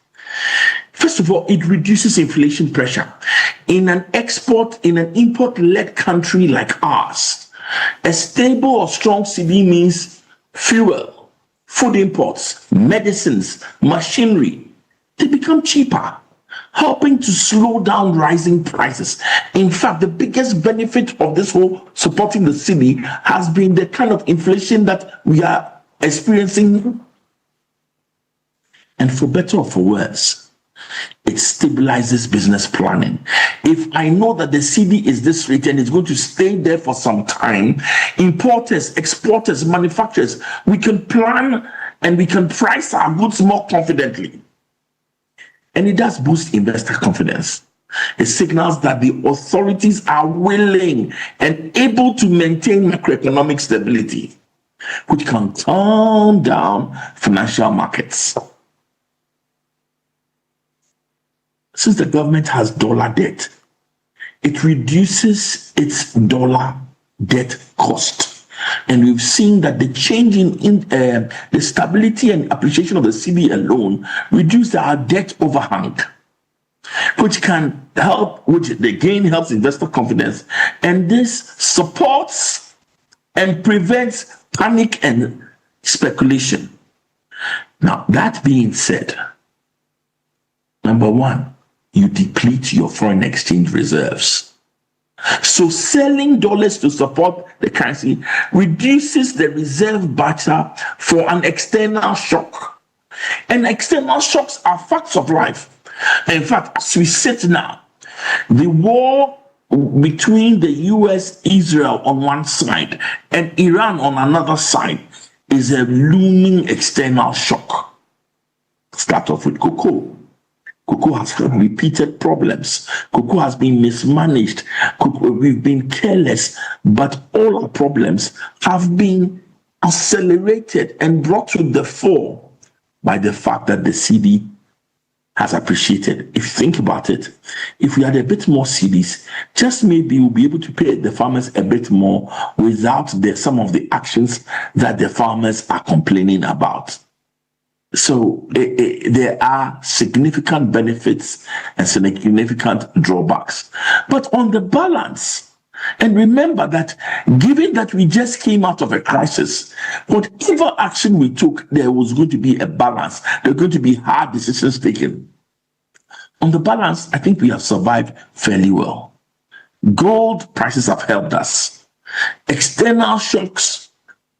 First of all, it reduces inflation pressure. In an import-led country like ours, a stable or strong cedi means fuel, food imports, medicines, machinery, they become cheaper, helping to slow down rising prices. In fact, the biggest benefit of this whole supporting the cedi has been the kind of inflation that we are experiencing. And for better or for worse, it stabilizes business planning. If I know that the cedi is this rate and it's going to stay there for some time, importers, exporters, manufacturers, we can plan and we can price our goods more confidently. And it does boost investor confidence. It signals that the authorities are willing and able to maintain macroeconomic stability, which can calm down financial markets. Since the government has dollar debt, it reduces its dollar debt cost. And we've seen that the change in the stability and appreciation of the cedi alone reduced our debt overhang, which can help, which again helps investor confidence. And this supports and prevents panic and speculation. Now, that being said, number one, you deplete your foreign exchange reserves. So selling dollars to support the currency reduces the reserve barter for an external shock. And external shocks are facts of life. In fact, as we sit now, the war between the US, Israel on one side and Iran on another side is a looming external shock. Start off with cocoa. Cocoa has had repeated problems. Cocoa has been mismanaged. We've been careless, but all our problems have been accelerated and brought to the fore by the fact that the cedi has appreciated. If you think about it, if we had a bit more cedis, just maybe we'll be able to pay the farmers a bit more without some of the actions that the farmers are complaining about. So there are significant benefits and significant drawbacks. But on the balance, and remember that given that we just came out of a crisis, whatever action we took, there was going to be a balance. There are going to be hard decisions taken. On the balance, I think we have survived fairly well. Gold prices have helped us. External shocks,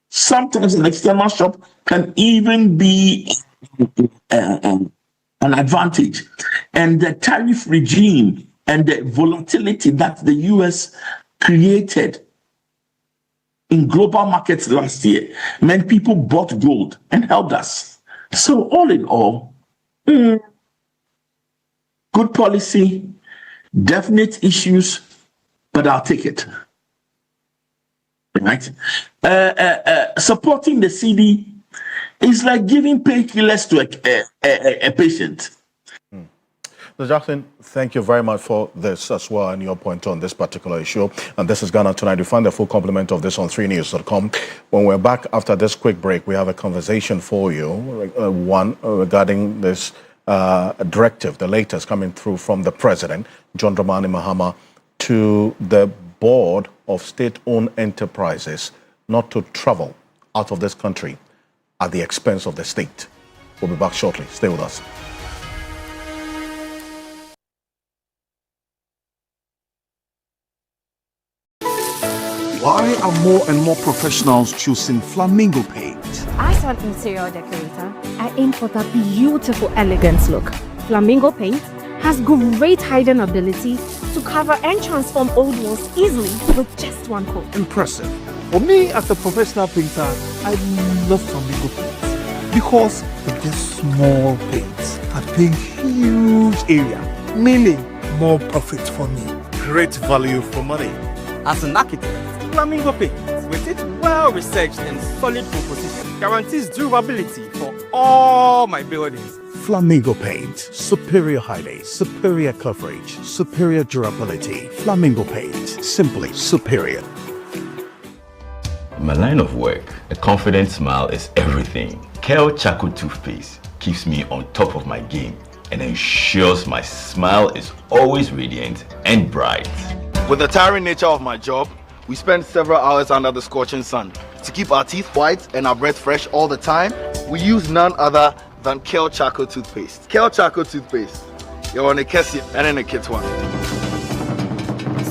sometimes an external shock can even be an advantage. And the tariff regime and the volatility that the US created in global markets last year meant people bought gold and helped us. So all in all, good policy, definite issues, but I'll take it. Right? Supporting the cedi is like giving painkillers to a patient. Mr. Jackson, thank you very much for this as well and your point on this particular issue. And this is Ghana Tonight. You find the full complement of this on 3news.com. When we're back after this quick break, we have a conversation for you, one regarding this directive, the latest coming through from the President, John Dramani Mahama, to the Board of State-Owned Enterprises not to travel out of this country at the expense of the state. We'll be back shortly. Stay with us. Why are more and more professionals choosing Flamingo Paint? As an interior decorator, I aim for that beautiful elegance look. Flamingo Paint has great hiding ability to cover and transform old walls easily with just one coat. Impressive. For me, as a professional painter, I love Flamingo Paints because with just small paints that paint huge area, meaning more profit for me. Great value for money. As an architect, Flamingo Paint, with its well-researched and solid composition, guarantees durability for all my buildings. Flamingo Paint. Superior highness, superior coverage, superior durability. Flamingo Paint. Simply superior. In my line of work, a confident smile is everything. Kel Charcoal Toothpaste keeps me on top of my game and ensures my smile is always radiant and bright. With the tiring nature of my job, we spend several hours under the scorching sun. To keep our teeth white and our breath fresh all the time, we use none other than Kel Charcoal Toothpaste. Kel Charcoal Toothpaste. You're on a Kessie and in a kit one.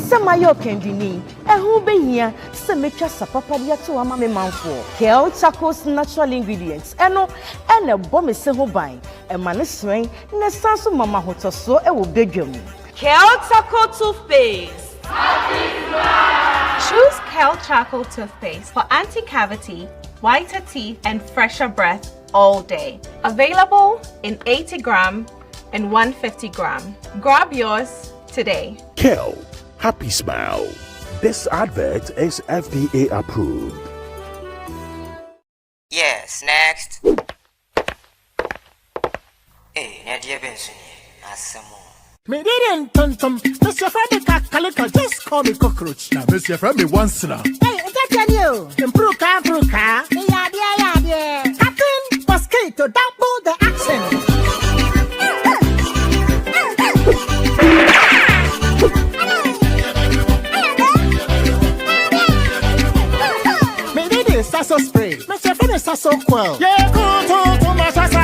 Samayo Kendini, and who be here? Symmetra Sapapadia to a mammy man for Kel Charcoal's natural ingredients, and a bomb is so buying, and manistering, Nesansu Mama Hoto so a will bedroom. Kel Charcoal Toothpaste. Choose Kel Charcoal Toothpaste for anti-cavity, whiter teeth, and fresher breath all day. Available in 80 gram and 150 gram. Grab yours today. Kel, happy smile. This advert is FDA approved. Yes, next. Hey, Nadia Benson, Asamo. Me didn't tum. Mr. Freddy Calico, just call me cockroach. Now, Mr. Freddy once now. Hey, that's you. Improve car. Yeah. Captain Mosquito, double the action. Me did it, Sasso spray. Mr. Freddy Sasso quell. Yeah, go to my Sasso.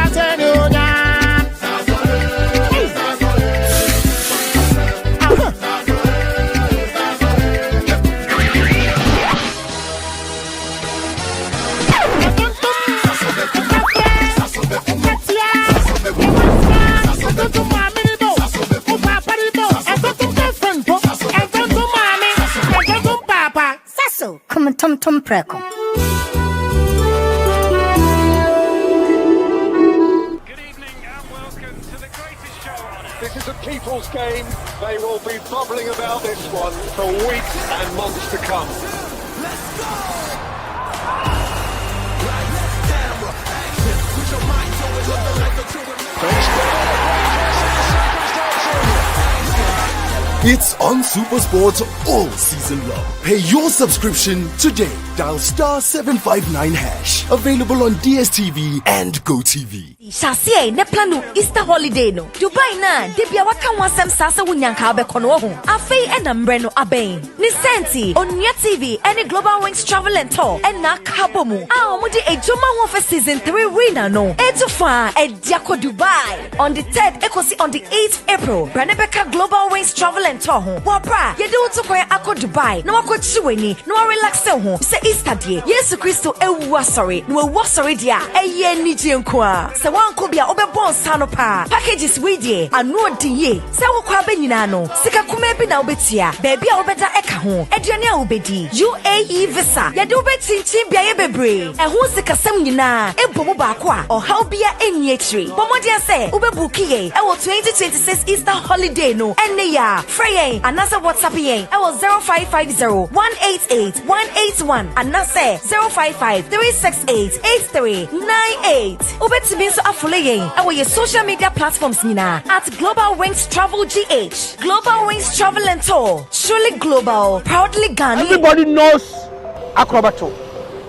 Come tum preko. This is a people's game. They will be bubbling about this one for weeks and months to come. Let's It's on SuperSport all season long. Pay your subscription today. Dial *759#. Available on DSTV and GoTV. Shasie ne planu Easter holiday no. Dubai na debia waka wansem sasa wunyanka abekono ho. Afei enambre no aben. Ni senti Onia TV any Global Wings Travel and Tour and na kabomu. Ah omudi ejoma ho for season 3 winner no. Etufa ediako Dubai on the 3rd ekosi on the 8th April. Branebeka Global Wings Travel and Tour ho. Wabra yede utokwe ako Dubai. No wako chiweni, no relax ho. Se Easter die. Yesu Kristo ewu sorry. No ewu sorry dia. Eye nije nkwa. Se wanko bia obebon sano pa. Packages we die. Anu odiye. Se wo kwa benyina no. Sika kuma bi na obetia. Baby a obeda eka ho. Aduane a obedi. UAE visa. Yede obetintin bia ye bebre. Ehun sika sem nyina. Ebomu ba ko a. Ohaw bia enyi etri. Bomodi se obebuki ye. E wo 2026 Easter holiday no. Enne ya. Frey anasa WhatsApp ye. E wo 0550 188 181 anasa 055-368-8398. Ubetimi so afole ye. E wo ye social media platforms nyina at Global Wings Travel GH. Global Wings Travel and Tour. Truly global, proudly Ghanaian. Everybody knows Acrobato.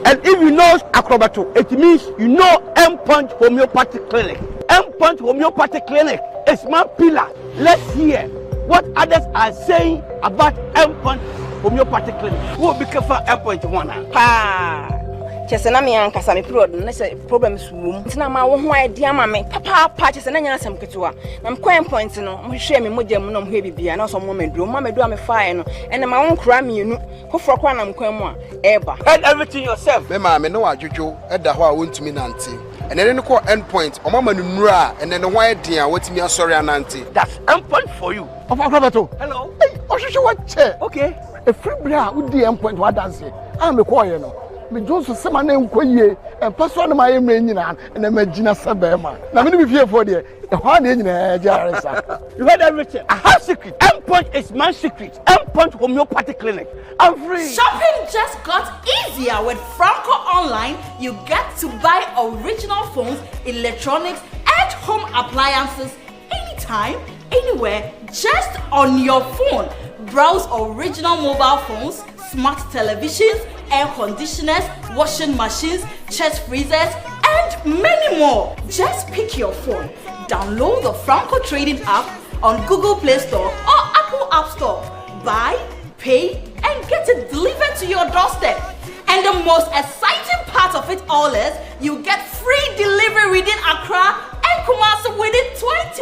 And if you know Acrobato, it means you know M-Punch Homeopathic Clinic. M-Punch Homeopathic Clinic is my pillar. Let's hear what others are saying about M-Punch Homeopathic Clinic. Who be careful M-Punch one? Pa. Chese na me ankasa me period na se problems wom. Tina ma wo ho idea ma me. Papa chese na nya asem ketewa. Na me point no, mo hwe me mogya mu no mo hwe bibia na so mo meduro. Mo meduro me fire no. Ene ma won kra me enu. Kofro kwa na mkwan mu a eba. Head everything yourself. Me ma me no adwodwo eda ho a wontumi nante. And then call endpoint. Omama nura and then the white dear what me sorry anante. That's endpoint for you. Of Acrobato. Hello. Hey, what chair? Okay. A free bra with the endpoint what dance. I'm a choir no. Me Joseph sama na nkoye and person my emre nyina and na magina sabema na me be fear for there e ho na nyina jaresa. You heard everything. I have secret. M-Punch is my secret. M-Punch Homeopathic Clinic. I'm free. Shopping just got easier with Franco Online. You get to buy original phones, electronics, and home appliances anytime, anywhere, just on your phone. Browse original mobile phones, smart televisions, air conditioners, washing machines, chest freezers, and many more. Just pick your phone, download the Franco Trading app on Google Play Store or Apple App Store. Buy, pay, and get it delivered to your doorstep. And the most exciting part of it all is you get free delivery within Accra and Kumasi within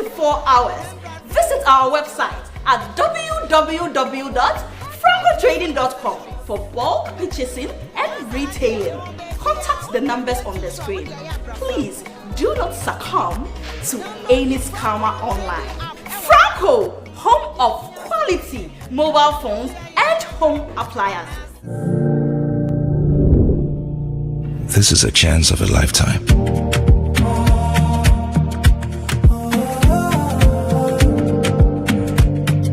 24 hours. Visit our website at www.francotrading.com for bulk purchasing and retailing. Contact the numbers on the screen. Please do not succumb to any scammer online. Franco, home of quality mobile phones and home appliances. This is a chance of a lifetime.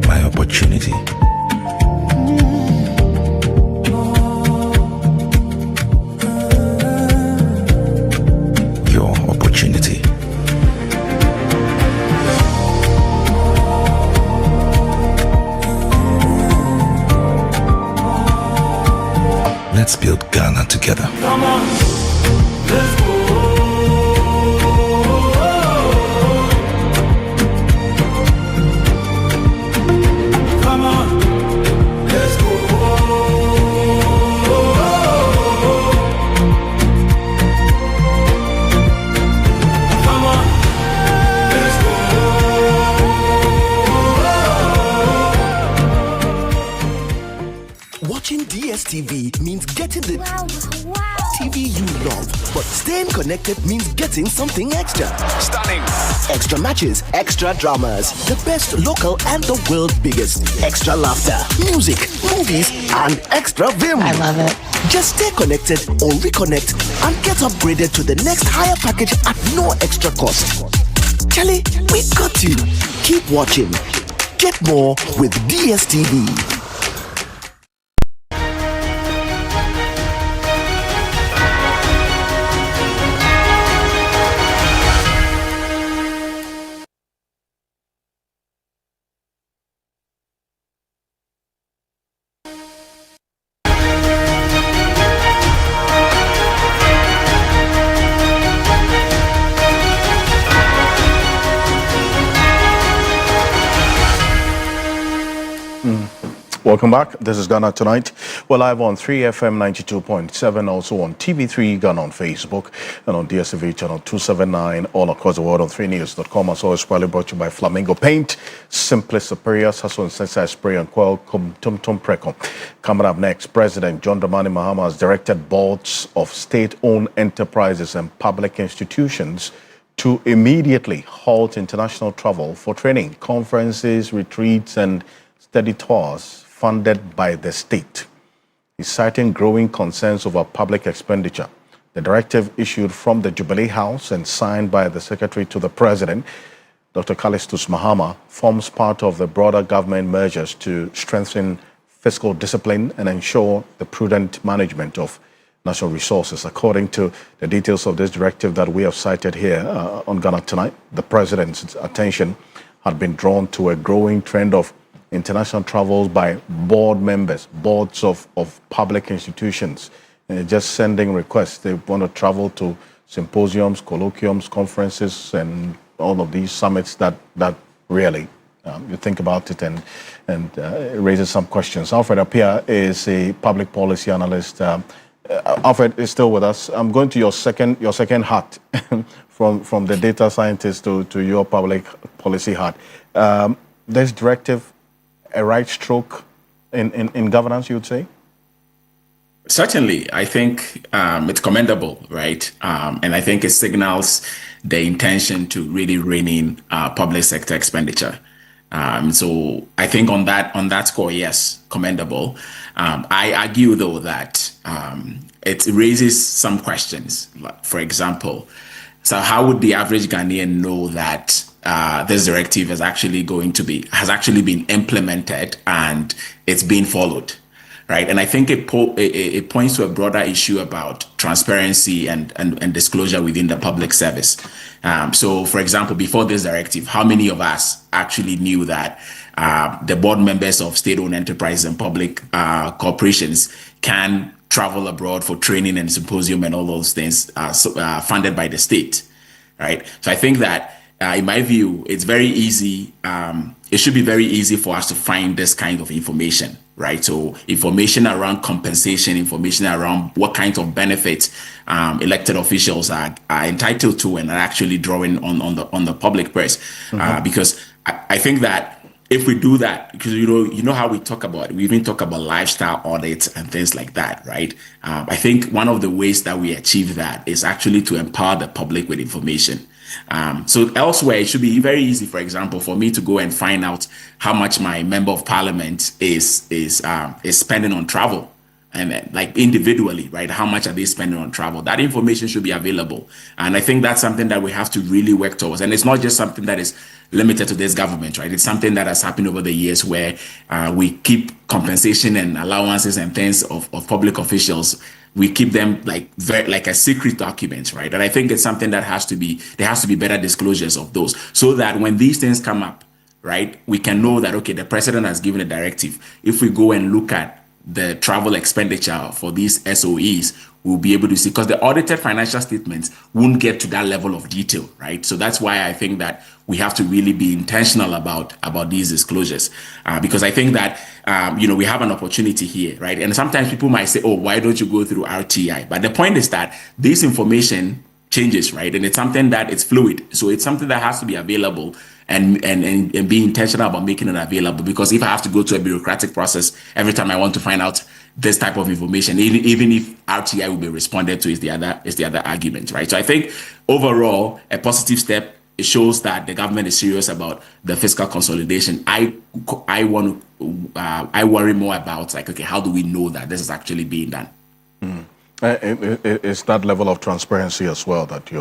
My opportunity. Your opportunity. Let's build Ghana together. Come on, let's go. Come on, let's go. Come on, let's go. Watching DSTV means getting the TV you love, but staying connected means getting something extra. Stunning. Extra matches, extra dramas, the best local and the world's biggest. Extra laughter, music, movies, and extra vim. I love it. Just stay connected or reconnect and get upgraded to the next higher package at no extra cost. Charlie, we got you. Keep watching. Get more with DSTV. Welcome back. This is Ghana Tonight. We're live on 3FM 92.7, also on TV3 Ghana on Facebook, and on DSTV channel 279, all across the world on 3news.com. As always, proudly brought to you by Flamingo Paint, Simply Superior, Sasso Insensai Spray and Quell, Tum Tum Preco. Coming up next, President John Dramani Mahama has directed boards of state-owned enterprises and public institutions to immediately halt international travel for training, conferences, retreats, and study tours funded by the state. He's citing growing concerns over public expenditure. The directive issued from the Jubilee House and signed by the Secretary to the President, Dr. Callistus Mahama, forms part of the broader government measures to strengthen fiscal discipline and ensure the prudent management of national resources. According to the details of this directive that we have cited here on Ghana Tonight, the President's attention had been drawn to a growing trend of international travels by board members, boards of public institutions, just sending requests. They want to travel to symposiums, colloquiums, conferences, and all of these summits that really, you think about it and it raises some questions. Alfred Appiah is a public policy analyst. Alfred is still with us. I'm going to your second hat from the data scientist to your public policy hat. This directive, a right stroke in governance, you would say? Certainly. I think it's commendable, right? And I think it signals the intention to really rein in public sector expenditure. So I think on that score, yes, commendable. I argue, though, that it raises some questions. For example, so how would the average Ghanaian know that this directive has actually been implemented and it's being followed? right? And I think it points to a broader issue about transparency and disclosure within the public service. So, for example, before this directive, how many of us actually knew that the board members of state-owned enterprises and public corporations can travel abroad for training and symposium and all those things funded by the state, right? So I think that in my view, it's very easy. It should be very easy for us to find this kind of information, right? So information around compensation, information around what kinds of benefits elected officials are entitled to and are actually drawing on the public purse. Because I think that if we do that, because you know how we even talk about lifestyle audits and things like that, right? I think one of the ways that we achieve that is actually to empower the public with information. So elsewhere, it should be very easy, for example, for me to go and find out how much my member of parliament is spending on travel, and like individually, right? How much are they spending on travel? That information should be available. And I think that's something that we have to really work towards. And it's not just something that is limited to this government, right? It's something that has happened over the years where we keep compensation and allowances and things of public officials. We keep them like a secret document, right? And I think it's something that there has to be better disclosures of those, so that when these things come up, right, we can know that, okay, the president has given a directive. If we go and look at the travel expenditure for these SOEs, we'll be able to see, because the audited financial statements won't get to that level of detail, right? So that's why I think that we have to really be intentional about these disclosures, because I think that we have an opportunity here, right? And sometimes people might say, oh, why don't you go through RTI? But the point is that this information changes, right? And it's something that it's fluid. So it's something that has to be available and be intentional about making it available. Because if I have to go to a bureaucratic process every time I want to find out this type of information, even if RTI will be responded to, is the other argument, right? So I think overall, a positive step. It shows that the government is serious about the fiscal consolidation. I worry more about, like, okay, how do we know that this is actually being done? It's that level of transparency as well that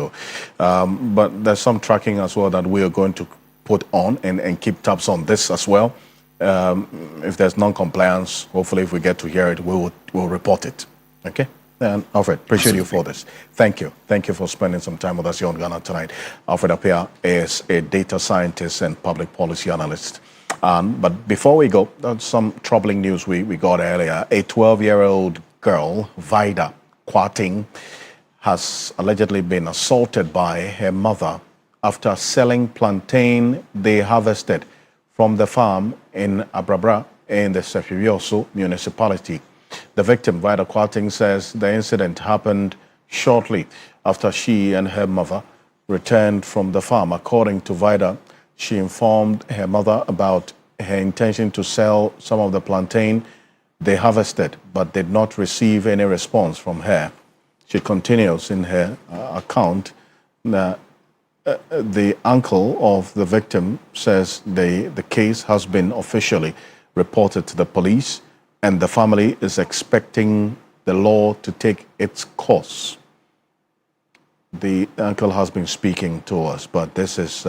but there's some tracking as well that we are going to put on and keep tabs on this as well. If there's non-compliance, hopefully if we get to hear it, we'll report it. Okay? And Alfred, appreciate you for this. Thank you. Thank you for spending some time with us here on Ghana Tonight. Alfred Appiah is a data scientist and public policy analyst. But before we go, some troubling news we got earlier. A 12-year-old girl, Vida Kwarteng, has allegedly been assaulted by her mother after selling plantain they harvested from the farm in Abrabra in the Sefirioso municipality. The victim, Vida Kwarteng, says the incident happened shortly after she and her mother returned from the farm. According to Vida, she informed her mother about her intention to sell some of the plantain they harvested, but did not receive any response from her. She continues in her account that the uncle of the victim says the case has been officially reported to the police, and the family is expecting the law to take its course. The uncle has been speaking to us, but this is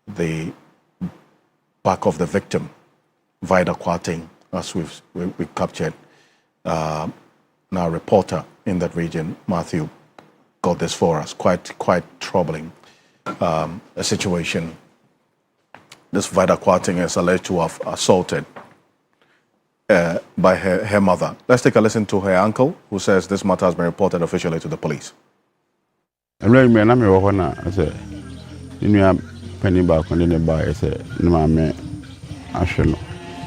the back of the victim, Vida Kwarteng, as we captured. Now, a reporter in that region, Matthew, got this for us. Quite troubling a situation. This Vida Kwarteng is alleged to have assaulted by her mother. Let's take a listen to her uncle, who says this matter has been reported officially to the police. I'm penny back on the bar, I said, no,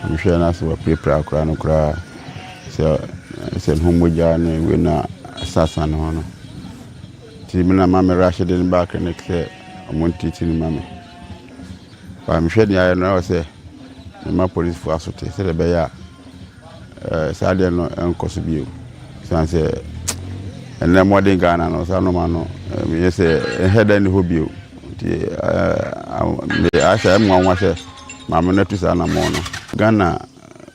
I'm sure that's what people cry. So I said, home with Jan, we're not assassin on. Timina Mamma Rashid in back and next day, I won't teach in Mammy. I'm sure I know, say, my police for us to say the bear. Sadia no Uncle Sibu. So I say, and then what they Ghana, no, Sanomano, yes, a head and hobby. I say, I'm one watcher, Mamma notice Anamona. Ghana,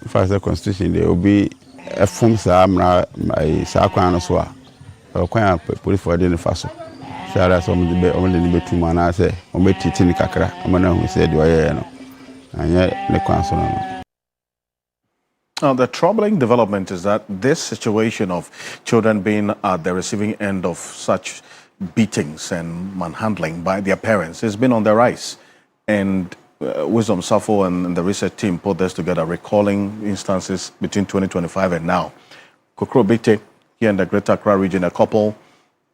first constitution, there will be a form Samra, my Sakwan as well. Quite police for the Faso. Sarah, some of the only 2 man, I say, or make it in Kakra, a man who said, and yet the council. The troubling development is that this situation of children being at the receiving end of such beatings and manhandling by their parents has been on the rise. And Wisdom Safo and the research team put this together, recalling instances between 2025 and now. Kokro Bite, here in the Greater Accra region, a couple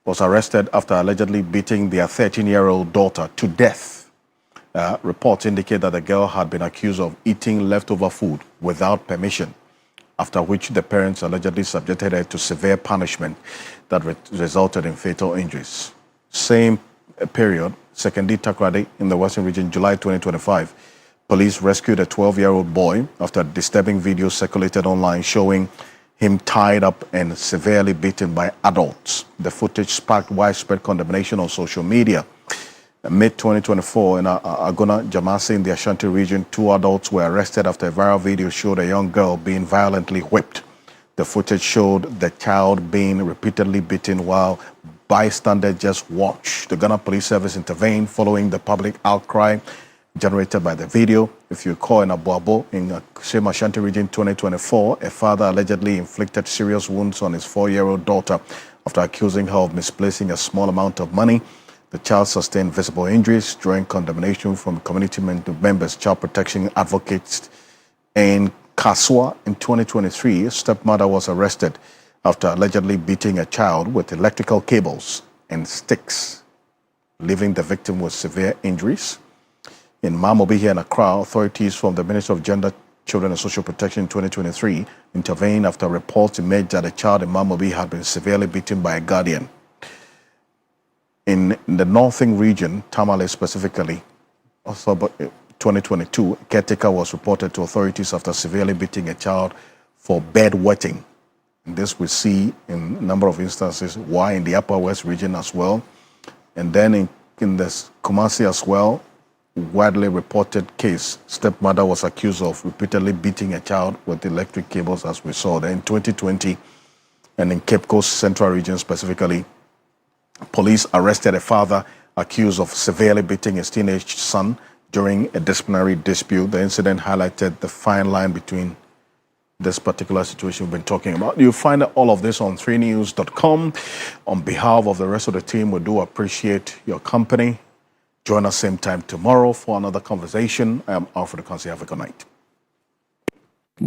was arrested after allegedly beating their 13-year-old daughter to death. Reports indicate that the girl had been accused of eating leftover food without permission, after which the parents allegedly subjected her to severe punishment that resulted in fatal injuries. Same period, Sekondi Takoradi in the Western Region, July 2025, police rescued a 12-year-old boy after a disturbing video circulated online showing him tied up and severely beaten by adults. The footage sparked widespread condemnation on social media. Mid-2024, in Agona Jamasi in the Ashanti region, 2 adults were arrested after a viral video showed a young girl being violently whipped. The footage showed the child being repeatedly beaten while bystanders just watched. The Ghana Police Service intervened following the public outcry generated by the video. If you recall, in Abuabo, in the same Ashanti region, 2024, a father allegedly inflicted serious wounds on his 4-year-old daughter after accusing her of misplacing a small amount of money. The child sustained visible injuries, drawing condemnation from community members, child protection advocates. In Kaswa, in 2023, a stepmother was arrested after allegedly beating a child with electrical cables and sticks, leaving the victim with severe injuries. In Mamobi here in Accra, authorities from the Ministry of Gender, Children and Social Protection in 2023 intervened after reports emerged that a child in Mamobi had been severely beaten by a guardian. In the northern region, Tamale specifically, also 2022, a caretaker was reported to authorities after severely beating a child for bedwetting. And this we see in a number of instances, why in the Upper West region as well. And then in the Kumasi as well, widely reported case, stepmother was accused of repeatedly beating a child with electric cables, as we saw there in 2020. And in Cape Coast Central region specifically, police arrested a father accused of severely beating his teenage son during a disciplinary dispute. The incident highlighted the fine line between this particular situation we've been talking about. You'll find all of this on 3news.com. On behalf of the rest of the team, we do appreciate your company. Join us same time tomorrow for another conversation. I am Alfred Okansi. Have a good night.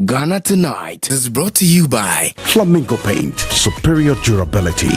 Ghana Tonight is brought to you by Flamingo Paint. Superior durability.